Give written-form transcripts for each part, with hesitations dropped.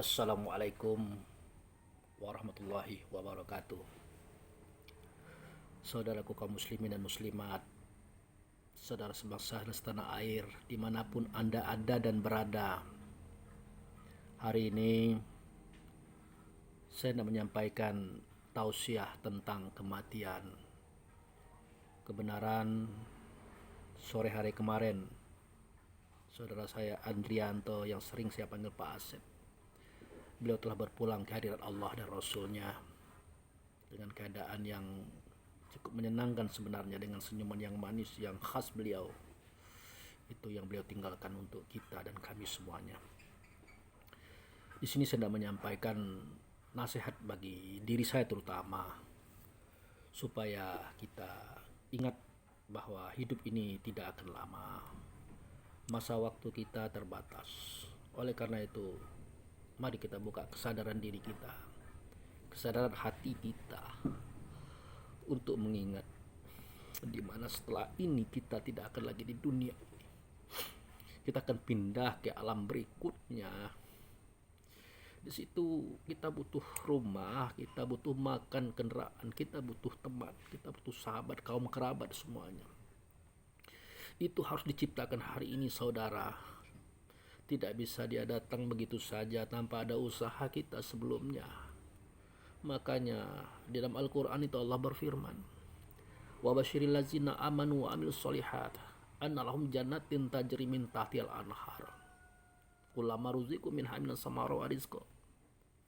Assalamualaikum warahmatullahi wabarakatuh. Saudaraku kaum muslimin dan muslimat, saudara sebangsa dan setanah air, dimanapun Anda ada dan berada. Hari ini saya hendak menyampaikan tausiah tentang kematian. Kebenaran, sore hari kemarin, saudara saya Andrianto yang sering saya panggil Pak Asep, beliau telah berpulang ke hadirat Allah dan Rasulnya dengan keadaan yang cukup menyenangkan sebenarnya, dengan senyuman yang manis yang khas beliau. Itu yang beliau tinggalkan untuk kita dan kami semuanya. Di sini saya hendak menyampaikan nasihat bagi diri saya terutama, supaya kita ingat bahwa hidup ini tidak akan lama. Masa waktu kita terbatas. Oleh karena itu, mari kita buka kesadaran diri kita, kesadaran hati kita, untuk mengingat di mana setelah ini kita tidak akan lagi di dunia. Kita akan pindah ke alam berikutnya. Di situ kita butuh rumah, kita butuh makan, kendaraan, kita butuh teman, kita butuh sahabat, kaum kerabat, semuanya. Itu harus diciptakan hari ini, saudara. Tidak bisa dia datang begitu saja tanpa ada usaha kita sebelumnya. Makanya di dalam Al-Quran itu Allah berfirman, wa basyiril ladzina amanu wa amilus solihat anna lahum jannatin tajri min tahtihal anhar kullama ruziqu minha minas samara wa rizqa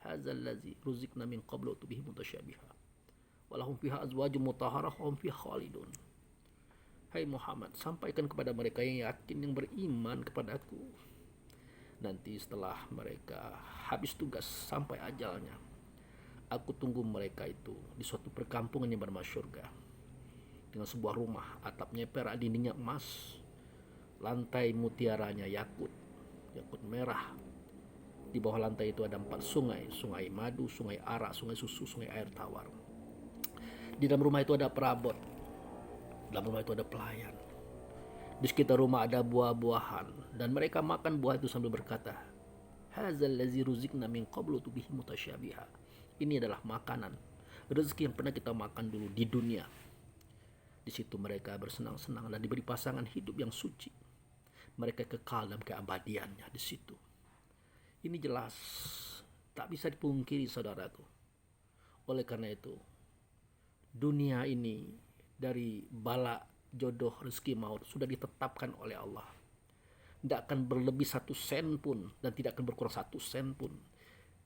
hadzal ladzi ruziqna min qablu bihi mutasyabiha wa lahum fiha azwajun mutahharah wa hum fiha khalidun. Hai Muhammad, sampaikan kepada mereka yang yakin, yang beriman kepadaku, nanti setelah mereka habis tugas sampai ajalnya, aku tunggu mereka itu di suatu perkampungan yang bernama surga, dengan sebuah rumah, atapnya perak, dindingnya emas, lantai mutiaranya yakut, yakut merah. Di bawah lantai itu ada 4 sungai, sungai madu, sungai arak, sungai susu, sungai air tawar. Di dalam rumah itu ada perabot, dalam rumah itu ada pelayan. Di sekitar rumah ada buah-buahan, dan mereka makan buah itu sambil berkata, hadzal ladzi ruziqna min qablu bihi mutasyabiha. Ini adalah makanan, rezeki yang pernah kita makan dulu di dunia. Di situ mereka bersenang-senang dan diberi pasangan hidup yang suci. Mereka kekal dalam keabadiannya di situ. Ini jelas, tak bisa dipungkiri, saudaraku. Oleh karena itu, dunia ini dari bala jodoh rezeki maut sudah ditetapkan oleh Allah. Tidak akan berlebih 1 sen pun, dan tidak akan berkurang 1 sen pun.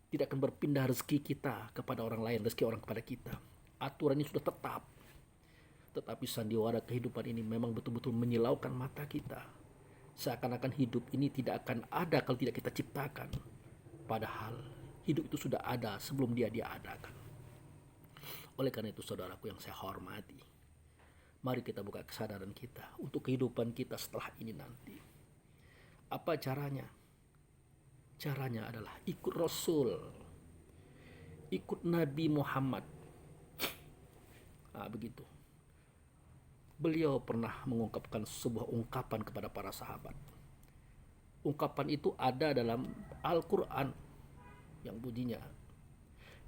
Tidak akan berpindah rezeki kita kepada orang lain, rezeki orang kepada kita. Aturan ini sudah tetap. Tetapi sandiwara kehidupan ini memang betul-betul menyilaukan mata kita. Seakan-akan hidup ini tidak akan ada kalau tidak kita ciptakan. Padahal hidup itu sudah ada sebelum dia adakan. Oleh karena itu, saudaraku yang saya hormati, mari kita buka kesadaran kita untuk kehidupan kita setelah ini nanti. Apa caranya? Caranya adalah ikut Rasul, ikut Nabi Muhammad. Begitu. Beliau pernah mengungkapkan sebuah ungkapan kepada para sahabat. Ungkapan itu ada dalam Al-Quran yang bunyinya,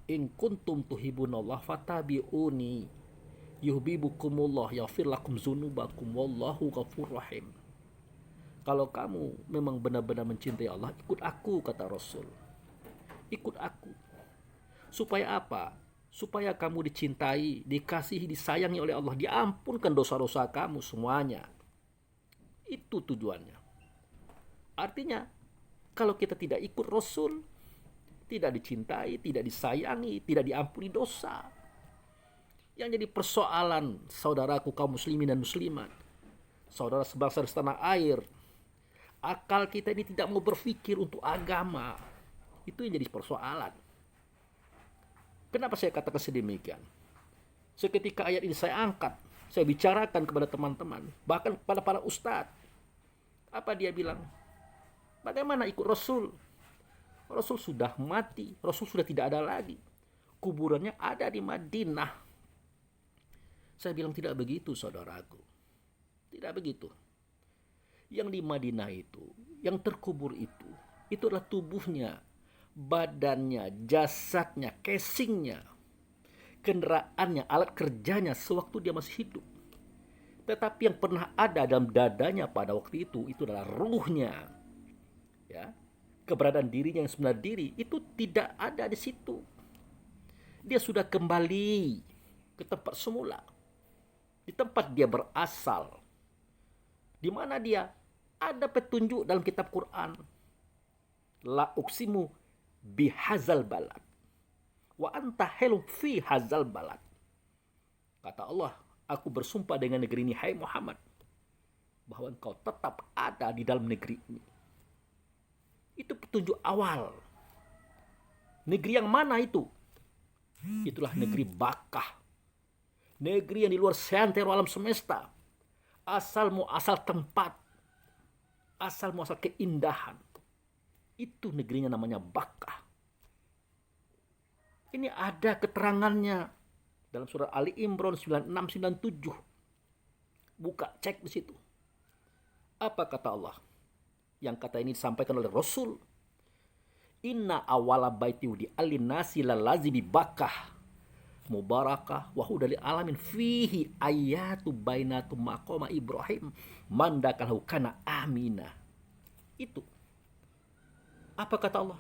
in kuntum tuhibunallah fatabi'uni yuhibbukumullah yaghfir lakum dzunubakum wallahu ghafurur rahim. Kalau kamu memang benar-benar mencintai Allah, ikut aku, kata Rasul. Ikut aku. Supaya apa? Supaya kamu dicintai, dikasihi, disayangi oleh Allah, diampunkan dosa-dosa kamu semuanya. Itu tujuannya. Artinya, kalau kita tidak ikut Rasul, tidak dicintai, tidak disayangi, tidak diampuni dosa. Yang jadi persoalan, saudaraku kaum muslimin dan muslimat, saudara sebangsa dan setanah air, akal kita ini tidak mau berpikir untuk agama. Itu yang jadi persoalan. Kenapa saya katakan sedemikian? Seketika ayat ini saya angkat, saya bicarakan kepada teman-teman, bahkan kepada para ustadz. Apa dia bilang? Bagaimana ikut Rasul? Rasul sudah mati, Rasul sudah tidak ada lagi. Kuburannya ada di Madinah. Saya bilang tidak begitu, saudaraku. Tidak begitu. Yang di Madinah itu, yang terkubur itu adalah tubuhnya badannya, jasadnya, casingnya, kendaraannya, alat kerjanya sewaktu dia masih hidup. Tetapi yang pernah ada dalam dadanya pada waktu itu adalah ruhnya. Ya, keberadaan dirinya yang sebenarnya diri itu tidak ada di situ. Dia sudah kembali ke tempat semula, di tempat dia berasal. Di mana dia ada petunjuk dalam kitab Quran. La uksimu bihazal balad wa anta hilum fi hazal balad. Kata Allah, aku bersumpah dengan negeri ini, hai Muhammad, bahwa engkau tetap ada di dalam negeri ini. Itu petunjuk awal. Negeri yang mana itu? Itulah negeri Bakkah. Negeri yang di luar seantero alam semesta. Asal muasal tempat. Asal muasal keindahan. Itu negerinya namanya Bakkah. Ini ada keterangannya dalam surah Ali Imran 96-97. Buka, cek di situ. Apa kata Allah? Yang kata ini disampaikan oleh Rasul. Inna awala baiti di alinasi lalazi bi Bakkah mubarakah wa hudal alamin fihi ayatu bainatu maqama Ibrahim mandakalahu kana amina. Itu. Apa kata Allah?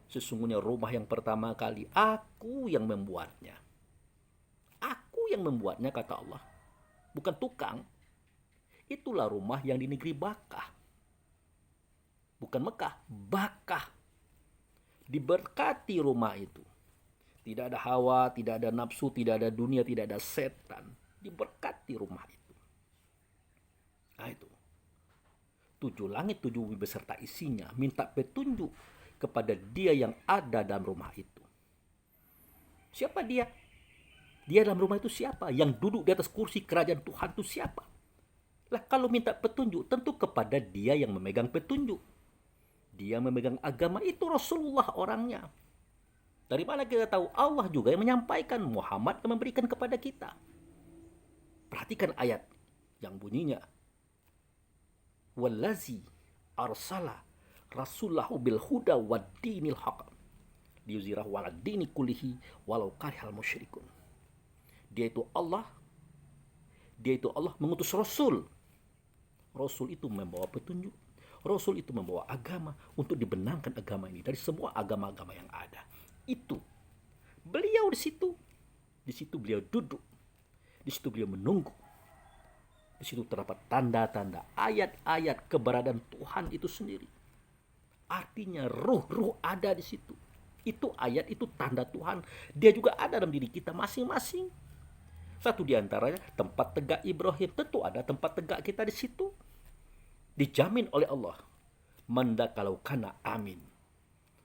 Sesungguhnya rumah yang pertama kali aku yang membuatnya. Aku yang membuatnya, kata Allah. Bukan tukang. Itulah rumah yang di negeri Bakkah. Bukan Mekah, Bakkah. Diberkati rumah itu. Tidak ada hawa, tidak ada nafsu, tidak ada dunia, tidak ada setan. Diberkati rumah itu. Nah itu. 7 langit, 7 bumi beserta isinya. Minta petunjuk kepada dia yang ada dalam rumah itu. Siapa dia? Dia dalam rumah itu siapa? Yang duduk di atas kursi kerajaan Tuhan itu siapa? Lah kalau minta petunjuk tentu kepada dia yang memegang petunjuk. Dia memegang agama itu Rasulullah orangnya. Dari mana kita tahu? Allah juga yang menyampaikan, Muhammad yang memberikan kepada kita. Perhatikan ayat yang bunyinya. Wallazi arsala rasulahu bil huda wad dinil haq liyuzhirahu 'ala dini kullihi walau karihal musyrikun. Dia itu Allah mengutus Rasul. Rasul itu membawa petunjuk. Rasul itu membawa agama untuk dibenarkan agama ini dari semua agama-agama yang ada. Itu beliau di situ beliau duduk, di situ beliau menunggu. Di situ terdapat tanda-tanda, ayat-ayat keberadaan Tuhan itu sendiri. Artinya ruh ada di situ. Itu ayat, itu tanda Tuhan. Dia juga ada dalam diri kita masing-masing. Satu di antaranya tempat tegak Ibrahim. Tentu ada tempat tegak kita di situ. Dijamin oleh Allah. Mandakalau kana amin.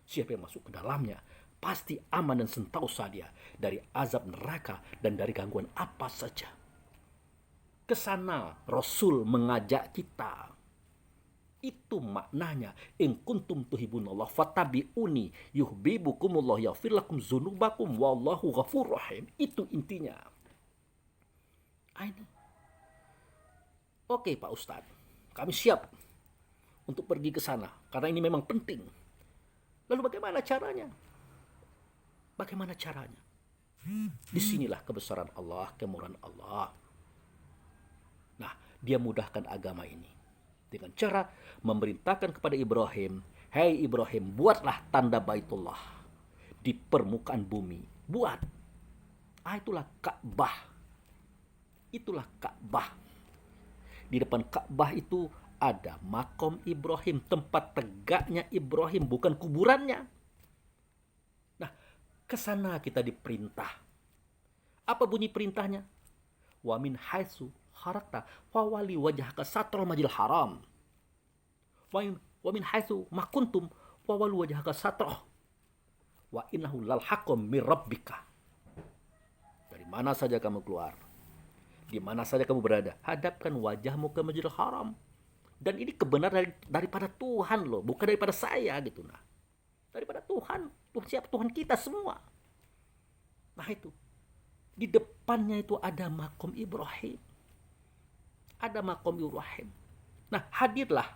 Siapa yang masuk ke dalamnya pasti aman dan sentosa dia dari azab neraka dan dari gangguan apa saja. Kesana Rasul mengajak kita. Itu maknanya. In kuntum tuhibunallah fattabi'uni yuhibbukumullah yaghfir lakum dzunubakum wallahu ghafurur rahim. Itu intinya. Ini. Oke Pak Ustadz, kami siap untuk pergi ke sana karena ini memang penting. Lalu bagaimana caranya? Bagaimana caranya? Disinilah kebesaran Allah, kemurahan Allah. Nah, dia mudahkan agama ini dengan cara memerintahkan kepada Ibrahim, "Hai Ibrahim, buatlah tanda Baitullah di permukaan bumi. Buat." Itulah Ka'bah. Itulah Ka'bah. Di depan Ka'bah itu ada makom Ibrahim, tempat tegaknya Ibrahim, bukan kuburannya. Nah, ke sana kita diperintah. Apa bunyi perintahnya? Wa min haitsu kharaqta fawali wajhaka satrul majil haram. Wa min haitsu ma kuntum fawali wajhaka satrah. Wa innahu lal haqqum mir rabbika. Dari mana saja kamu keluar, di mana saja kamu berada, hadapkan wajahmu ke Masjidil Haram. Dan ini kebenaran daripada Tuhan loh, bukan daripada saya gitu. Nah, daripada Tuhan. Tuhan siapa? Tuhan kita semua. Nah itu. Di depannya itu ada makom Ibrahim. Ada makom Ibrahim. Nah, hadirlah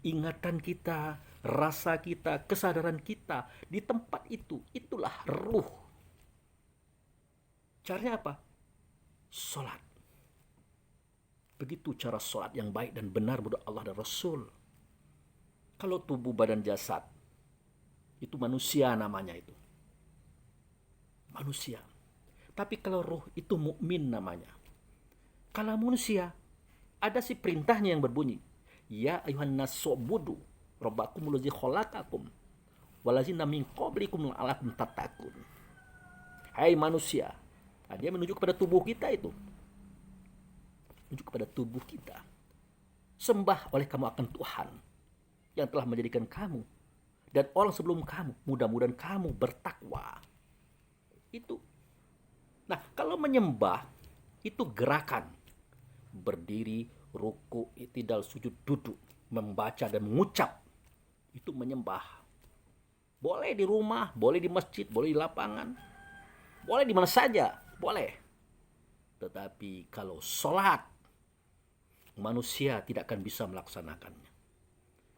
ingatan kita, rasa kita, kesadaran kita di tempat itu. Itulah ruh. Caranya apa? Sholat. Begitu cara sholat yang baik dan benar menurut Allah dan Rasul. Kalau tubuh badan jasad, itu manusia namanya itu. Manusia. Tapi kalau ruh itu mukmin namanya. Kalau manusia, ada si perintahnya yang berbunyi, ya ayuhan nasobudu rabbakum allazi khalaqakum walazina min qablikum la'allakum tattaqun. Hai manusia. Nah, dia menunjuk kepada tubuh kita itu. Menunjuk kepada tubuh kita. Sembah oleh kamu akan Tuhan yang telah menjadikan kamu dan orang sebelum kamu. Mudah-mudahan kamu bertakwa. Itu. Nah, kalau menyembah itu gerakan. Berdiri, ruku, i'tidal, sujud, duduk, membaca dan mengucap. Itu menyembah. Boleh di rumah, boleh di masjid, boleh di lapangan. Boleh di mana saja, boleh. Tetapi kalau sholat, manusia tidak akan bisa melaksanakannya.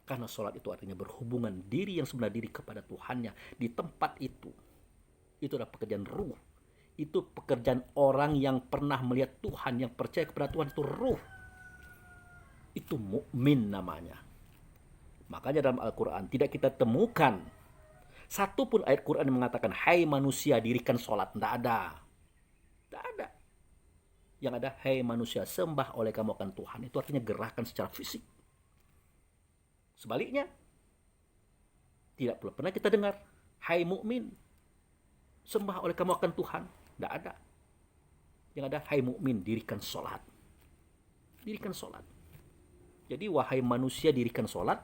Karena sholat itu artinya berhubungan diri yang sebenarnya diri kepada Tuhannya di tempat itu. Itu adalah pekerjaan ruh. Itu pekerjaan orang yang pernah melihat Tuhan, yang percaya kepada Tuhan, itu ruh. Itu mukmin namanya. Makanya dalam Al-Quran tidak kita temukan satu pun ayat Quran yang mengatakan, hai manusia dirikan sholat. Tidak ada. Tidak ada. Yang ada, hai manusia sembah oleh kamu akan Tuhan. Itu artinya gerakan secara fisik. Sebaliknya, tidak pernah kita dengar, hai mukmin sembah oleh kamu akan Tuhan. Tidak ada. Yang ada, hai mukmin dirikan sholat. Dirikan sholat. Jadi wahai manusia dirikan sholat,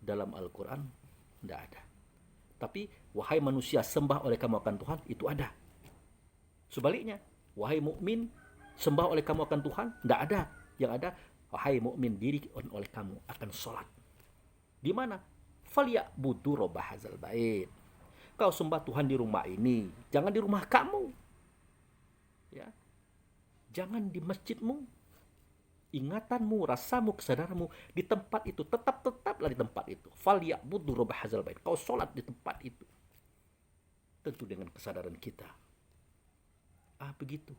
dalam Al-Quran tidak ada. Tapi wahai manusia sembah oleh kamu akan Tuhan, itu ada. Sebaliknya, wahai mukmin sembah oleh kamu akan Tuhan, tidak ada. Yang ada, wahai mukmin dirikan oleh kamu akan sholat. Di mana? Falyabudu rabb hadzal bait. Kau sembah Tuhan di rumah ini, jangan di rumah kamu. Ya. Jangan di masjidmu. Ingatanmu, rasamu, kesadaranmu di tempat itu, tetaplah di tempat itu. Falyabudu rabb hadzal bait. Kau sholat di tempat itu. Tentu dengan kesadaran kita. Begitu.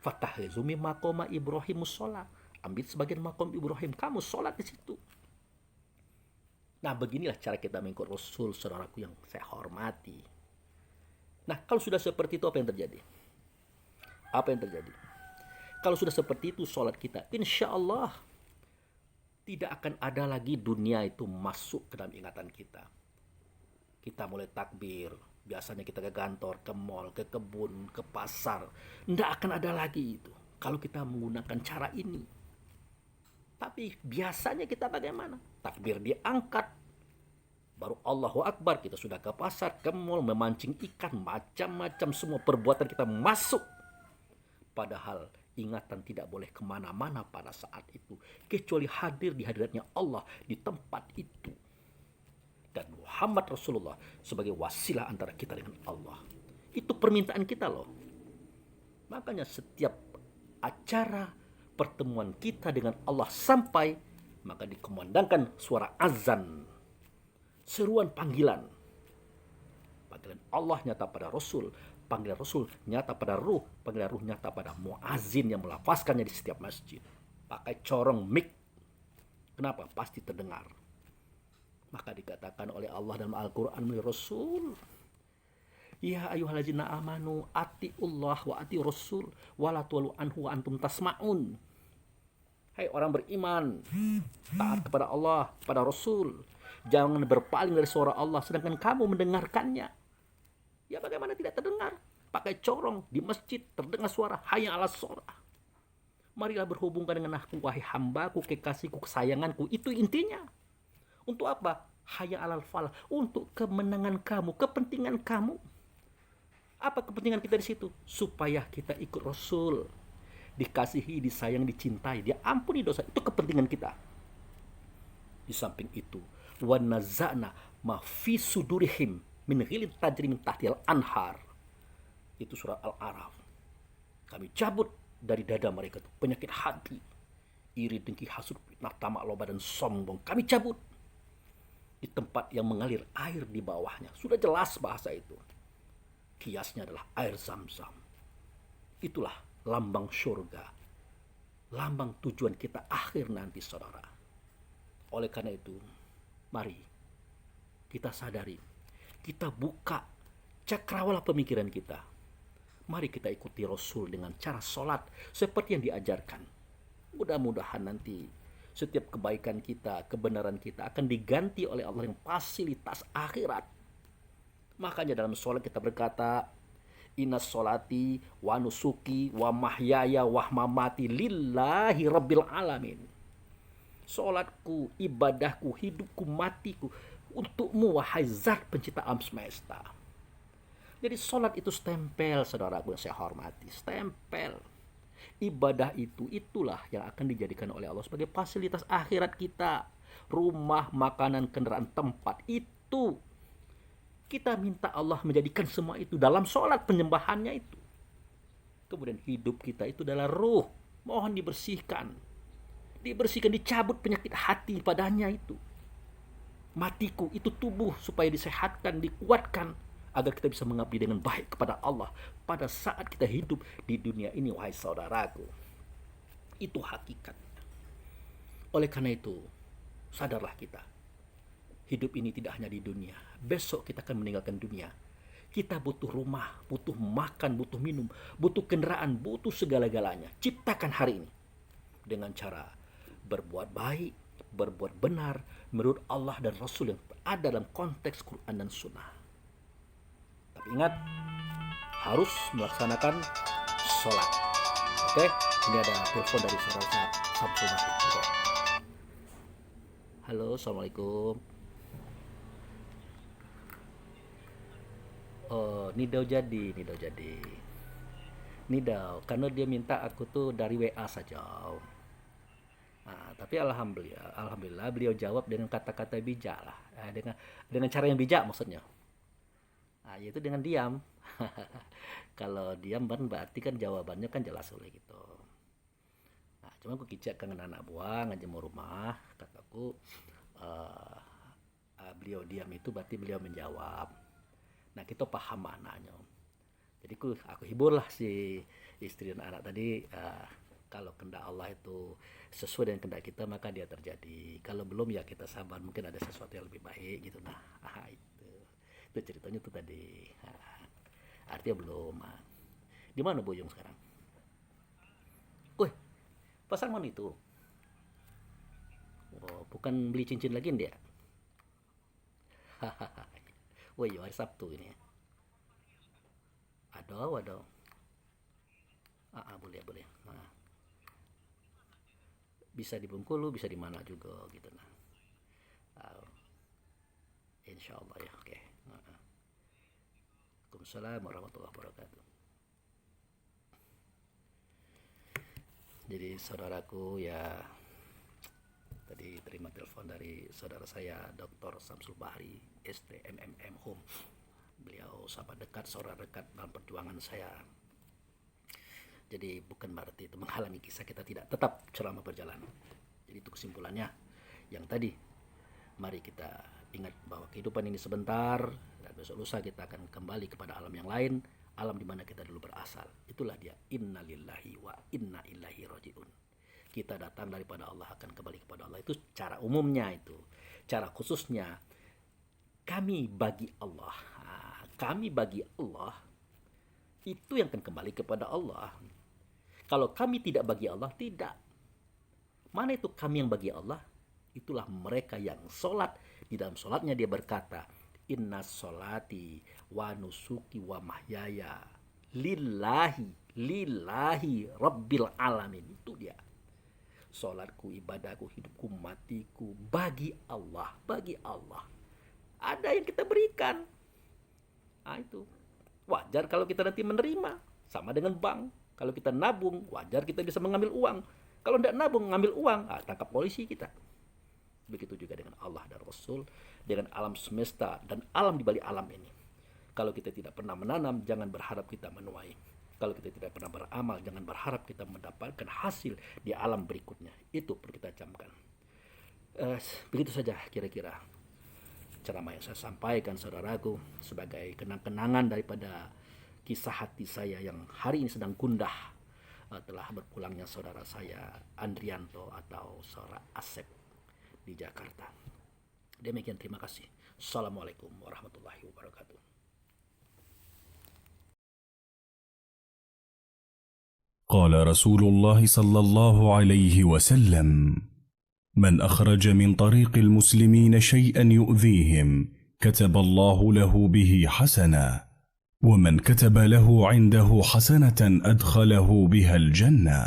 Fattakhizu min maqama Ibrahim shalah. Ambil sebagian makom Ibrahim, kamu sholat di situ. Nah, beginilah cara kita mengikut Rasul, saudaraku yang saya hormati. Nah, kalau sudah seperti itu, apa yang terjadi? Apa yang terjadi? Kalau sudah seperti itu sholat kita, insya Allah tidak akan ada lagi dunia itu masuk ke dalam ingatan kita. Kita mulai takbir, biasanya kita ke kantor, ke mall, ke kebun, ke pasar. Tidak akan ada lagi itu kalau kita menggunakan cara ini. Tapi biasanya kita bagaimana? Takbir diangkat, baru Allahu Akbar, kita sudah ke pasar, ke mall, memancing ikan, macam-macam semua perbuatan kita masuk. Padahal ingatan tidak boleh kemana-mana pada saat itu, kecuali hadir di hadiratnya Allah di tempat itu. Dan Muhammad Rasulullah sebagai wasilah antara kita dengan Allah. Itu permintaan kita loh. Makanya setiap acara pertemuan kita dengan Allah sampai, maka dikumandangkan suara azan, seruan panggilan. Panggilan Allah nyata pada Rasul, panggilan Rasul nyata pada ruh, panggilan ruh nyata pada muazin yang melafazkannya di setiap masjid. Pakai corong mic. Kenapa? Pasti terdengar. Maka dikatakan oleh Allah dalam Al-Quran melalui Rasul, ya ayyuhallazina amanu atiullah wa ati rasul wala tuwalu anhu wa antum tasma'un. Hai orang beriman, taat kepada Allah, kepada Rasul. Jangan berpaling dari suara Allah sedangkan kamu mendengarkannya. Ya bagaimana tidak terdengar? Pakai corong di masjid terdengar suara hayya 'alas shalah. Marilah berhubungkan dengan aku, wahai hambaku, kekasihku, kesayanganku. Itu intinya. Untuk apa? Hayya 'alal falah. Untuk kemenangan kamu, kepentingan kamu. Apa kepentingan kita di situ? Supaya kita ikut Rasul, dikasihi, disayang, dicintai, diampuni dosa. Itu kepentingan kita. Di samping itu, wa naza'na ma fi sudurihim min ghilin tajri min tahtihal anhar. Itu surah Al-A'raf. Kami cabut dari dada mereka itu penyakit hati, iri, dengki, hasud, fitnah, tamak, loba dan sombong. Kami cabut. di tempat yang mengalir air di bawahnya. Sudah jelas bahasa itu. Kiasnya adalah air Zam-Zam. Itulah lambang surga, lambang tujuan kita akhir nanti, saudara. Oleh karena itu, mari kita sadari, kita buka cakrawala pemikiran kita. Mari kita ikuti Rasul dengan cara sholat seperti yang diajarkan. Mudah-mudahan nanti setiap kebaikan kita, kebenaran kita akan diganti oleh Allah yang fasilitas akhirat. Makanya dalam sholat kita berkata, inna sholati wa nusuki wa mahyaya wa mamati lillahi rabbil alamin. Sholatku, ibadahku, hidupku, matiku untukmu wahai zat pencipta alam semesta. Jadi sholat itu stempel, saudaraku yang saya hormati, stempel. Ibadah itulah yang akan dijadikan oleh Allah sebagai fasilitas akhirat kita. Rumah, makanan, kendaraan, tempat, itu kita minta Allah menjadikan semua itu dalam sholat penyembahannya itu. Kemudian hidup kita itu adalah ruh, mohon dibersihkan, dicabut penyakit hati padanya itu. Matiku itu tubuh supaya disehatkan, dikuatkan, agar kita bisa mengabdi dengan baik kepada Allah pada saat kita hidup di dunia ini, wahai saudaraku. Itu hakikatnya. Oleh karena itu, sadarlah kita, hidup ini tidak hanya di dunia. Besok kita akan meninggalkan dunia. Kita butuh rumah, butuh makan, butuh minum, butuh kendaraan, butuh segala-galanya. Ciptakan hari ini dengan cara berbuat baik, berbuat benar menurut Allah dan Rasul yang ada dalam konteks Quran dan Sunnah. Tapi ingat, harus melaksanakan sholat. Oke, ini ada telepon dari saudara saya, Samsul. Oke. Halo, assalamualaikum. Oh, Nidau jadi. Nidau, karena dia minta aku tuh dari WA saja. Nah, tapi alhamdulillah beliau jawab dengan kata-kata bijak lah, dengan cara yang bijak maksudnya. Nah, yaitu dengan diam. Kalau diam kan berarti kan jawabannya kan jelas oleh gitu. Nah, cuma aku kicak ke anak buah ngajemur rumah, kataku beliau diam itu berarti beliau menjawab. Nah, kita paham maknanya. Jadi aku hiburlah si istri dan anak tadi. Kalau kehendak Allah itu sesuai dengan kehendak kita, maka dia terjadi. Kalau belum, ya kita sabar, mungkin ada sesuatu yang lebih baik gitu. Nah, itu ceritanya tuh tadi. Artinya belum. Di mana Buyung sekarang? Wih, pasar mana itu? Oh, bukan beli cincin lagi dia? Wih, hari Sabtu ini. Ada. Boleh. Nah, bisa di Bengkulu, bisa di mana juga gitu. Nah, insya Allah ya. Oke. Waalaikumsalam warahmatullahi wabarakatuh. Jadi saudaraku ya, tadi terima telepon dari saudara saya Dr. Samsul Bahri, STMMM Home. Beliau sahabat dekat, saudara dekat dalam perjuangan saya. Jadi bukan berarti itu menghalangi kisah kita, tidak, tetap selama berjalan. Jadi itu kesimpulannya yang tadi. Mari kita ingat bahwa kehidupan ini sebentar, dan besok lusa kita akan kembali kepada alam yang lain, alam di mana kita dulu berasal. Itulah dia, inna lillahi wa inna ilaihi rajiun. Kita datang daripada Allah, akan kembali kepada Allah. Itu cara umumnya itu. Cara khususnya, kami bagi Allah. Kami bagi Allah, itu yang akan kembali kepada Allah. Kalau kami tidak bagi Allah, tidak. Mana itu kami yang bagi Allah? Itulah mereka yang sholat. Di dalam sholatnya dia berkata, inna sholati wa nusuki wa mahyaya lillahi rabbil alamin. Itu dia. Sholatku, ibadahku, hidupku, matiku bagi Allah. Ada yang kita berikan. Itu wajar kalau kita nanti menerima. Sama dengan bank, kalau kita nabung, wajar kita bisa mengambil uang. Kalau tidak nabung, ngambil uang, tangkap polisi kita. Begitu juga dengan Allah dan Rasul, dengan alam semesta dan alam di balik alam ini. Kalau kita tidak pernah menanam, jangan berharap kita menuai. Kalau kita tidak pernah beramal, jangan berharap kita mendapatkan hasil di alam berikutnya. Itu perlu kita camkan. Begitu saja kira-kira. ceramah yang saya sampaikan saudaraku sebagai kenang-kenangan daripada kisah hati saya yang hari ini sedang gundah telah berpulangnya saudara saya Andrianto atau saudara Asep di Jakarta. Demikian, terima kasih. Assalamualaikum warahmatullahi wabarakatuh. قال رسول الله صلى الله عليه وسلم: من أخرج من طريق المسلمين شيئا يؤذيهم كتب الله له به حسنة، ومن كتب له عنده حسنة أدخله بها الجنة.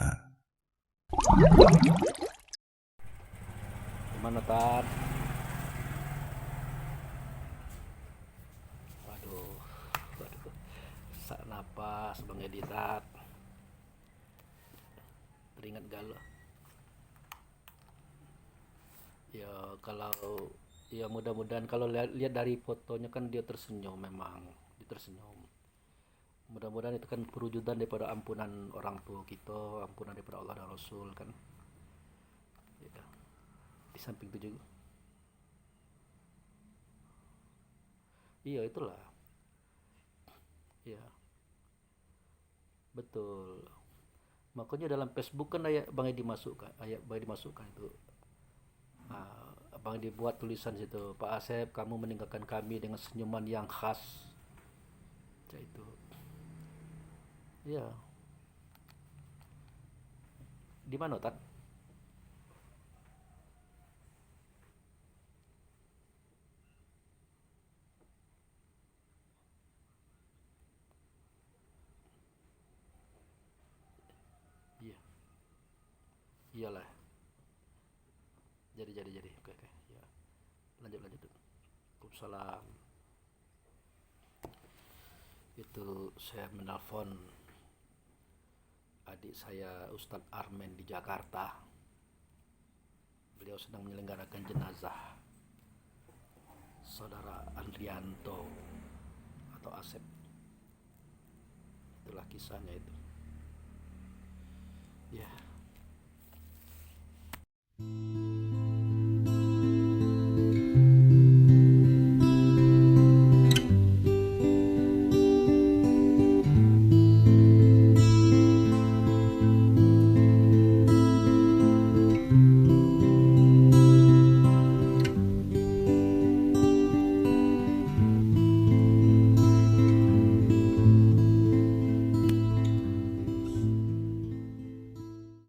Gimana Tat? Waduh, sak napas Bang Edi Tat. Teringat galau. Ya kalau ya mudah-mudahan kalau lihat dari fotonya kan dia tersenyum, memang dia tersenyum. Mudah-mudahan itu kan perwujudan daripada ampunan orang tua kita, ampunan daripada Allah dan Rasul kan. Ya, di samping itu juga. Iya itulah. Ya, betul. Makanya dalam Facebook kan ayat Bang Edi masukkan, ayat Bang Edi masukkan itu. Bang Edi buat tulisan situ, Pak Asep, kamu meninggalkan kami dengan senyuman yang khas. Cak itu. Ya, di mana Tan? Iya, iyalah. Jadi. Oke, oke. Ya, lanjut. Waalaikumsalam. Itu saya menelpon adik saya Ustadz Armen di Jakarta. Beliau sedang menyelenggarakan jenazah saudara Andrianto atau Asep. Itulah kisahnya itu. Ya.